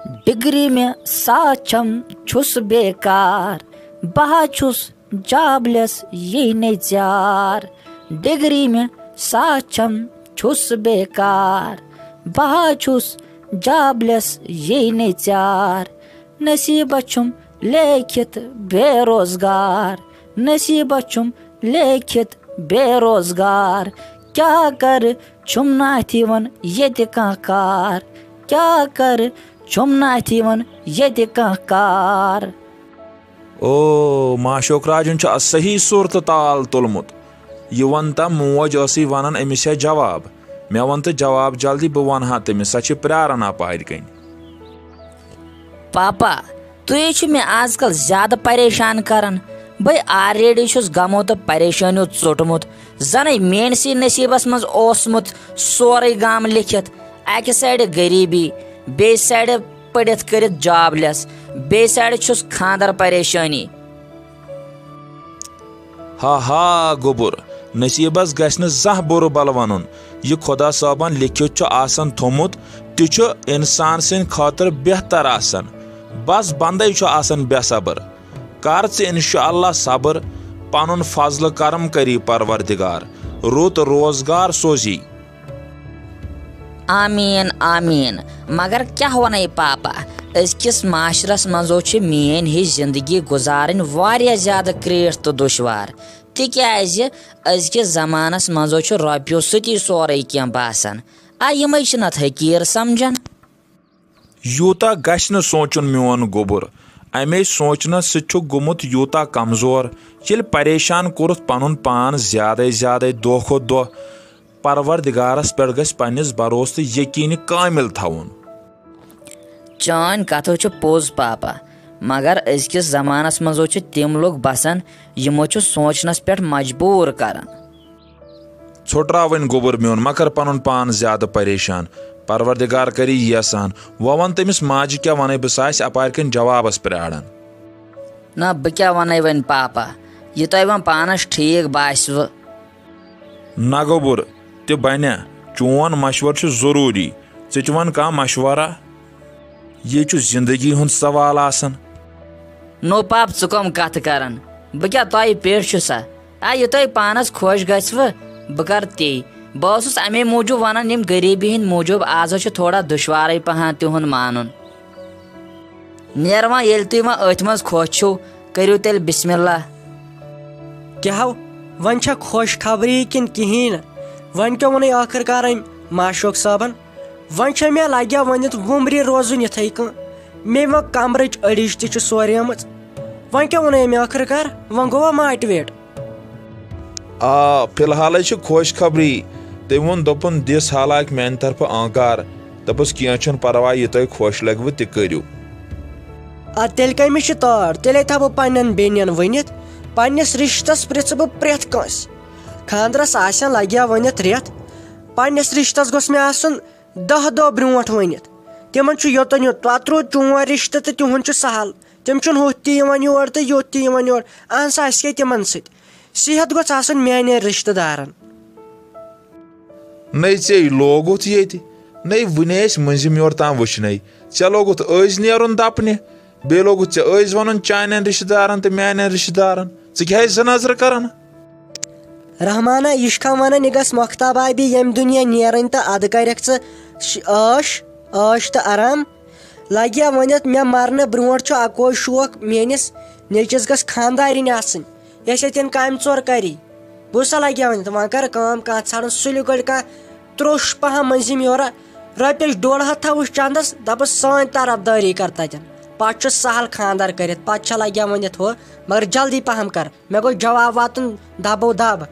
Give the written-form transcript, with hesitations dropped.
Degree में साचम छुस बेकार बहा छुस जॉबलेस ये नेचार। डिग्री में साचम छुस बेकार बहा छुस जॉबलेस ये नेचार। नसीब छुम लेखित बेरोजगार नसीब छुम लेखित बेरोजगार। क्या कर छुम नाथिवन ये कार क्या कर छुम नाथिवन ये कार। ओ माशोक राजन सही सूरत ताल तुलमुत यह वन ता मोज वन अमिस जवाब मे वन तो जवाब जल्दी बह वन हा तमिस सह प्रारन अपार कन। पापा तुझे मे आजकल ज्यादा परेशान करन बे ऑलरेडी गमो तो परेशानियों चोटमुत जन मेनसी नसीबस मज ओसमुत सोरे गाम लिखित अक साइड गरीबी बे साइड पढ़ित करित जॉबलेस बे साइड खानदार परेशानी। हा हा गोबुर नसीबस गश्न जह बुर बल वन यह खुदा साबन लिखित आसन थोमुत ति इंसान सिंद खातर बेहतर आसन बस बंदे आसन बेसबर कर इंशाअल्लाह सबर पनुन फजल करम करी परवरदिगार रुत रोजगार सोजी। आमीन आमीन। मगर क्या वन पापा अजकिस माशरस मजो मेन ही जिंदगी गुजारन वारिया ज्यादा क्रेट तो दुश्वार तिक्याज अजकिस जमानस मजो रॉपियो सती सोरे क्या बासान यमे नत हकीर समझन। यूता गश्न सोचन मोन गोबुर अमे सोचन सह गुमुत यूता कमजोर ये परेशान कोरुत पनुन पान ज्यादा ज्यादा दो खो दो परवरदिगारस पे गस पन्निस भरोस तो यकीन कामिल थवन। चान कथो पोज पापा मगर अजकिस जमानस मजो तिम लोग बसान यमो सोचनस पे मजबूर कर। छोट्रावन गोबर मोन मकर पनुन पान ज्यादा परेशान परवरदिगार करी यसान वो वन तमिस माज क्या वन बस अपार कन जवाबस प्राड़न। ना बह क्या वन वन पापा यह तुम वन पानस ठीक बासव। ना गोबर ते बन चोन मशवर जरूरी च वन कह मशवरा ये जिंदगी हुंद सवाल आसन। नो पाप च कम कथ करन बह क्या तय पे सा यह तुम पानस खुश गव बह कर ती बस अमे मूजूब वन यम गरीबी हंद मूजूब आज थोड़ा दुश्वार पहान तिहुंद मानुन नेर वन ये तुम वन अथ मज खुश छो करू तेल बिस्मिल्लाह। क्या वन खुश खबरी किन कहें वन क्या वन आखिरकार माशोक साबन वन मे लगे वन वुमरी रोजुन इथे कह मे वो कमरच अड़िश तह सोरेम वन क्या वन मे आखिरकार वन गो मोटिवेट। आ फिलहाल खुश खबरी तम वो दोपन दिस हालाक मान तरफ आकार दपस क्या परवाह यह तुम खुश लगव तह करू। तेल कमिश तार तेल थो बह पन्न बेन वनित पन्निस रिश्तस पृछ बह प्रेथ कंस खानदरस आसन लगे वनित रेत पन्निस रिश्तस गोस मे आसन 10 दो ब्रोट वनित तिमन योतन योत पत रो चोन रिश्त तो तिहुंद सहल तिम हुत योर तो युत योर अहन सा क्या तिमन सेहत गोस आसन माने रिश्तेदारन। नई ऐ लोगुत ये नई वन मंजिम योर ताम वुचन ऐ लोगुत अज नेरुन दपने बे लोगुत अज वन चान रिश्तेदारन तो मान रिश्तेदारन क्या ज नजर कर। रहमाना यह वन यह गस मख्ताबाबी यम दुनिया नेरन तो अद कर आश तो आराम लगे वनित मे मरने ब्रोट अको शौक मेनिस नेचिस गस खानदारिन आसन यह तीन काम चोर करी बुसा लगे वन वन कर कह ान सुल गल कह त्रोश पह मंजिम योर रपस 1.5 थवस चंदस दपस सान तरफदारी कर तन पे सहल खानदार कर पे लगे वन हो मगर जल्दी पहम कर मे गो जवाब वातन दबो दब।